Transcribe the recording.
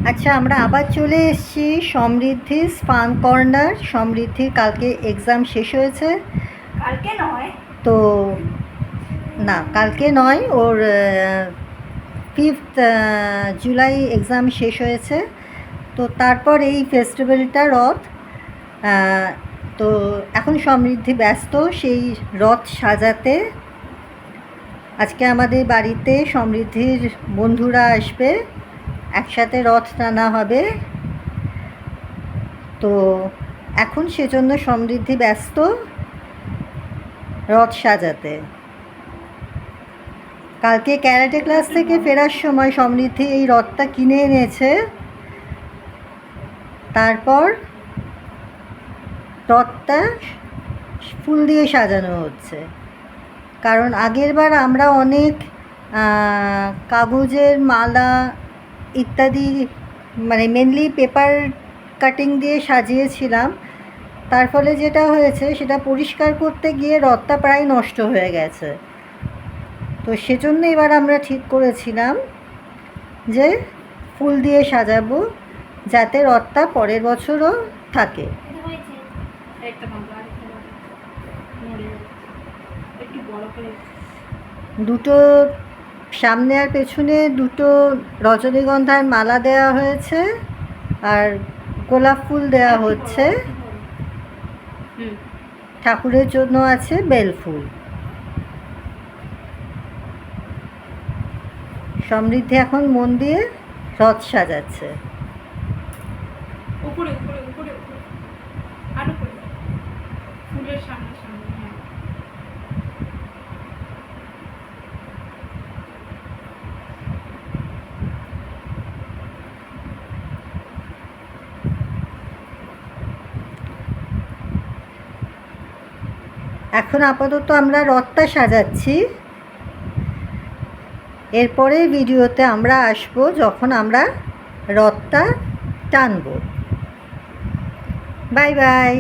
আচ্ছা, আমরা আবার চলে এসেছি সমৃদ্ধির ফান কর্নার। সমৃদ্ধির কালকে এক্সাম শেষ হয়েছে। কালকে নয় তো না, কালকে নয়, ওর 5th জুলাই এক্সাম শেষ হয়েছে। তো তারপর এই ফেস্টিভ্যালটা রথ। তো এখন সমৃদ্ধি ব্যস্ত সেই রথ সাজাতে। আজকে আমাদের বাড়িতে সমৃদ্ধির বন্ধুরা আসবে, একসাথে রথ টানা হবে। তো এখন সেজন্য সমৃদ্ধি ব্যস্ত রথ সাজাতে। কালকে ক্যারাটে ক্লাস থেকে ফেরার সময় সমৃদ্ধি এই রথটা কিনে এনেছে। তারপর রথটা ফুল দিয়ে সাজানো হচ্ছে, কারণ আগেরবার আমরা অনেক কাগজের মালা ইত্যাদি, মানে মেনলি পেপার কাটিং দিয়ে সাজিয়েছিলাম। তার ফলে যেটা হয়েছে, সেটা পরিষ্কার করতে গিয়ে রথটা প্রায় নষ্ট হয়ে গেছে। তো সেজন্য এবার আমরা ঠিক করেছিলাম যে ফুল দিয়ে সাজাবো, যাতে রথটা পরের বছরও থাকে। দুটো সামনে আর পেছনে দুটো রজনীগন্ধার মালা দেওয়া হয়েছে, আর গোলাপ ফুল দেওয়া হচ্ছে। ঠাকুরের জন্য আছে বেল ফুল। সমৃদ্ধি এখন মন দিয়ে রথ সাজাচ্ছে। উপরে উপরে উপরে উপরে আর উপরে ফুলের সামনে সামনে। হ্যাঁ, এখন আপাতত আমরা রথটা সাজাচ্ছি। এরপরের ভিডিওতে আমরা আসব যখন আমরা রথটা টানব। Bye bye.